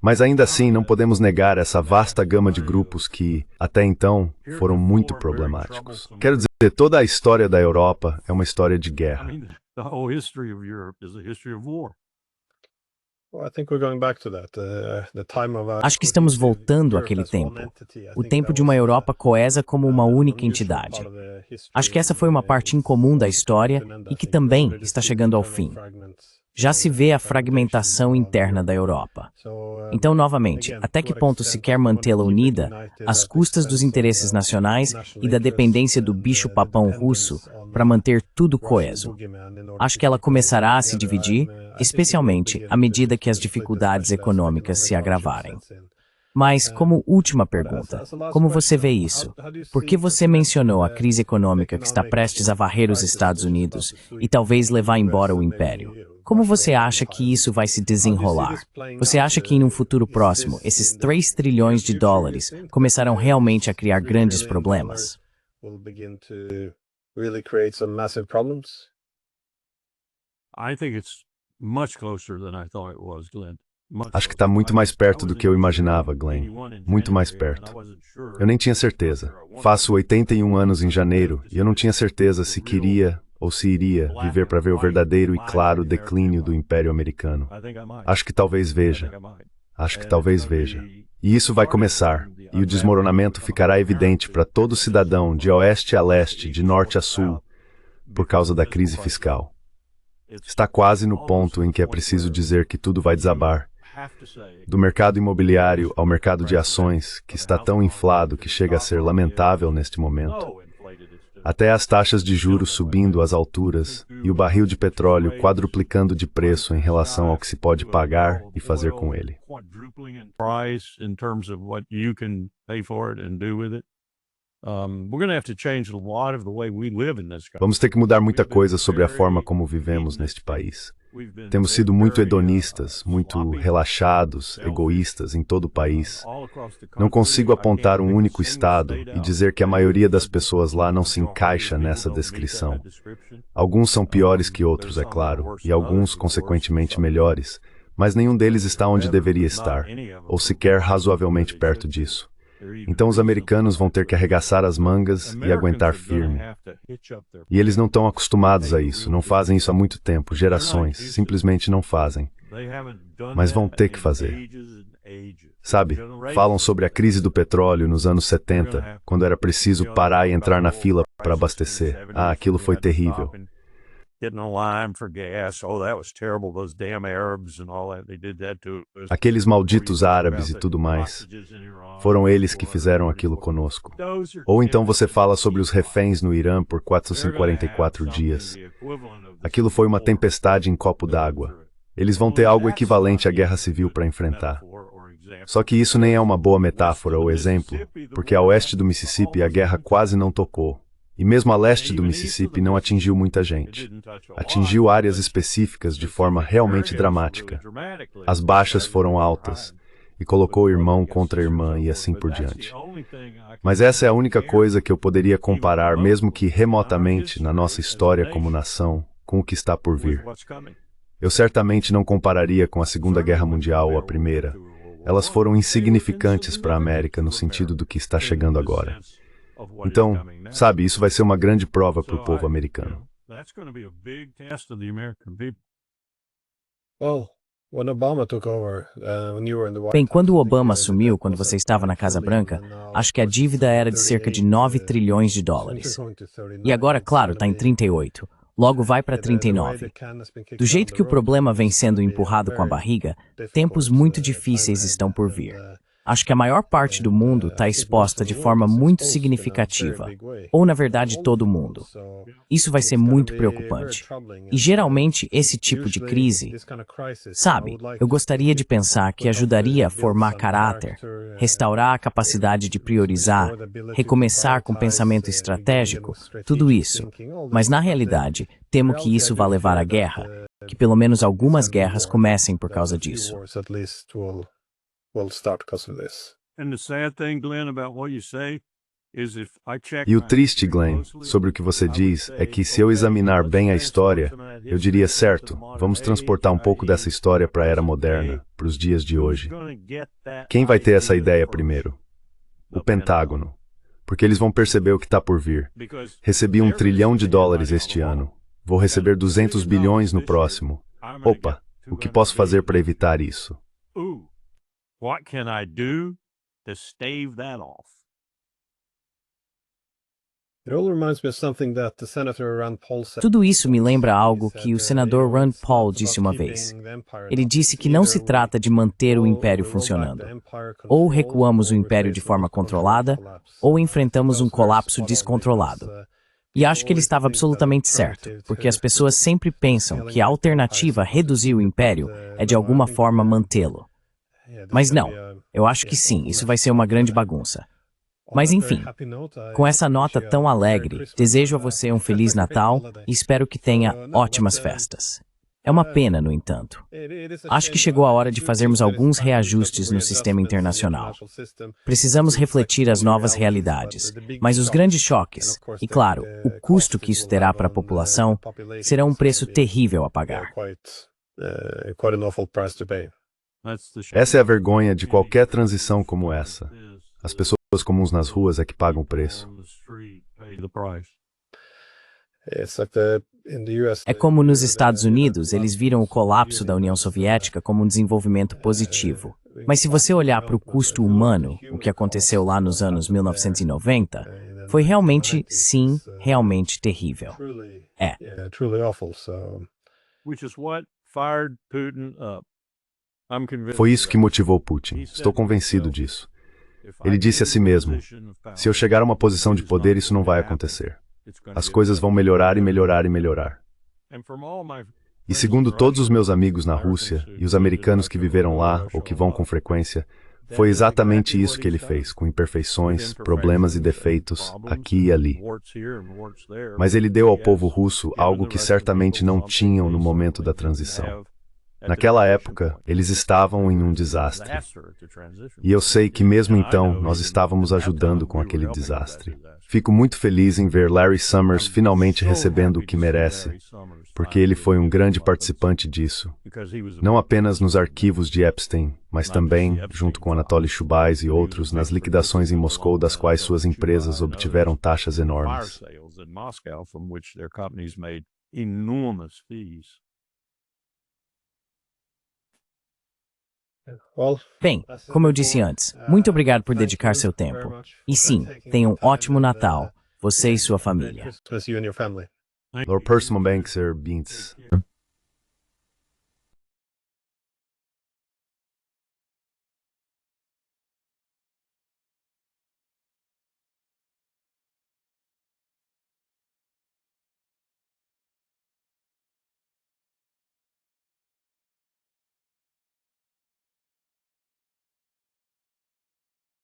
Speaker 2: Mas ainda assim, não podemos negar essa vasta gama de grupos que, até então, foram muito problemáticos. Quero dizer, toda a história da Europa é uma história de guerra.
Speaker 1: Acho que estamos voltando àquele tempo. O tempo de uma Europa coesa como uma única entidade. Acho que essa foi uma parte incomum da história e que também está chegando ao fim. Já se vê a fragmentação interna da Europa. Então, novamente, até que ponto se quer mantê-la unida às custas dos interesses nacionais e da dependência do bicho-papão russo para manter tudo coeso? Acho que ela começará a se dividir, especialmente à medida que as dificuldades econômicas se agravarem. Mas, como última pergunta, como você vê isso? Por que você mencionou a crise econômica que está prestes a varrer os Estados Unidos e talvez levar embora o Império? Como você acha que isso vai se desenrolar? Você acha que em um futuro próximo, esses 3 trilhões de dólares começarão realmente a criar grandes problemas?
Speaker 3: I think it's much closer than I thought it was, Glenn.
Speaker 2: Acho que está muito mais perto do que eu imaginava, Glenn. Muito mais perto. Eu nem tinha certeza. Faço 81 anos em janeiro e eu não tinha certeza se queria ou se iria viver para ver o verdadeiro e claro declínio do Império Americano. Acho que talvez veja. Acho que talvez veja. E isso vai começar, e o desmoronamento ficará evidente para todo cidadão de oeste a leste, de norte a sul, por causa da crise fiscal. Está quase no ponto em que é preciso dizer que tudo vai desabar. Do mercado imobiliário ao mercado de ações, que está tão inflado que chega a ser lamentável neste momento, até as taxas de juros subindo às alturas e o barril de petróleo quadruplicando de preço em relação ao que se pode pagar e fazer com ele. Vamos ter que mudar muita coisa sobre a forma como vivemos neste país. Temos sido muito hedonistas, muito relaxados, egoístas em todo o país. Não consigo apontar um único estado e dizer que a maioria das pessoas lá não se encaixa nessa descrição. Alguns são piores que outros, é claro, e alguns, consequentemente, melhores, mas nenhum deles está onde deveria estar, ou sequer razoavelmente perto disso. Então os americanos vão ter que arregaçar as mangas e aguentar firme. E eles não estão acostumados a isso, não fazem isso há muito tempo, gerações, simplesmente não fazem. Mas vão ter que fazer. Sabe, falam sobre a crise do petróleo nos anos 70, quando era preciso parar e entrar na fila para abastecer. Ah, aquilo foi terrível. Aqueles malditos árabes e tudo mais, foram eles que fizeram aquilo conosco. Ou então você fala sobre os reféns no Irã por 444 dias. Aquilo foi uma tempestade em copo d'água. Eles vão ter algo equivalente à guerra civil para enfrentar. Só que isso nem é uma boa metáfora ou exemplo, porque a oeste do Mississippi a guerra quase não tocou. E mesmo a leste do Mississippi não atingiu muita gente. Atingiu áreas específicas de forma realmente dramática. As baixas foram altas, e colocou irmão contra irmã e assim por diante. Mas essa é a única coisa que eu poderia comparar, mesmo que remotamente, na nossa história como nação, com o que está por vir. Eu certamente não compararia com a Segunda Guerra Mundial ou a Primeira. Elas foram insignificantes para a América no sentido do que está chegando agora. Então, sabe, isso vai ser uma grande prova para o povo americano.
Speaker 1: Bem, quando o Obama assumiu, quando você estava na Casa Branca, acho que a dívida era de cerca de 9 trilhões de dólares. E agora, claro, está em 38. Logo vai para 39. Do jeito que o problema vem sendo empurrado com a barriga, tempos muito difíceis estão por vir. Acho que a maior parte do mundo está exposta de forma muito significativa, ou na verdade todo mundo. Isso vai ser muito preocupante. E geralmente esse tipo de crise, sabe, eu gostaria de pensar que ajudaria a formar caráter, restaurar a capacidade de priorizar, recomeçar com pensamento estratégico, tudo isso. Mas na realidade, temo que isso vá levar à guerra, que pelo menos algumas guerras comecem por causa disso.
Speaker 2: E o triste, Glenn, sobre o que você diz, é que se eu examinar bem a história, eu diria, certo, vamos transportar um pouco dessa história para a era moderna, para os dias de hoje. Quem vai ter essa ideia primeiro? O Pentágono. Porque eles vão perceber o que está por vir. Recebi $1 trilhão este ano. Vou receber 200 bilhões no próximo. Opa, o que posso fazer para evitar isso?
Speaker 3: What can I do to stave that off?
Speaker 1: Tudo isso me lembra algo que o senador Rand Paul disse uma vez. Ele disse que não se trata de manter o império funcionando. Ou recuamos o império de forma controlada, ou enfrentamos um colapso descontrolado. E acho que ele estava absolutamente certo, porque as pessoas sempre pensam que a alternativa a reduzir o império é de alguma forma mantê-lo. Mas não, eu acho que sim, isso vai ser uma grande bagunça. Mas enfim, com essa nota tão alegre, desejo a você um Feliz Natal e espero que tenha ótimas festas. É uma pena, no entanto. Acho que chegou a hora de fazermos alguns reajustes no sistema internacional. Precisamos refletir as novas realidades, mas os grandes choques, e claro, o custo que isso terá para a população, serão um preço terrível a pagar.
Speaker 2: Essa é a vergonha de qualquer transição como essa. As pessoas comuns nas ruas é que pagam o preço.
Speaker 1: É como nos Estados Unidos, eles viram o colapso da União Soviética como um desenvolvimento positivo. Mas se você olhar para o custo humano, o que aconteceu lá nos anos 1990, foi realmente, sim, realmente terrível. É.
Speaker 2: Foi isso que motivou Putin. Estou convencido disso. Ele disse a si mesmo, se eu chegar a uma posição de poder, isso não vai acontecer. As coisas vão melhorar e melhorar e melhorar. E segundo todos os meus amigos na Rússia e os americanos que viveram lá ou que vão com frequência, foi exatamente isso que ele fez, com imperfeições, problemas e defeitos aqui e ali. Mas ele deu ao povo russo algo que certamente não tinham no momento da transição. Naquela época, eles estavam em um desastre. E eu sei que mesmo então, nós estávamos ajudando com aquele desastre. Fico muito feliz em ver Larry Summers finalmente recebendo o que merece, porque ele foi um grande participante disso. Não apenas nos arquivos de Epstein, mas também, junto com Anatoly Chubais e outros, nas liquidações em Moscou das quais suas empresas obtiveram taxas enormes.
Speaker 1: Bem, como eu disse antes, muito obrigado por dedicar seu tempo. E sim, tenha um ótimo Natal, você e sua família.
Speaker 2: Lord Percival Banks, Sir Beans.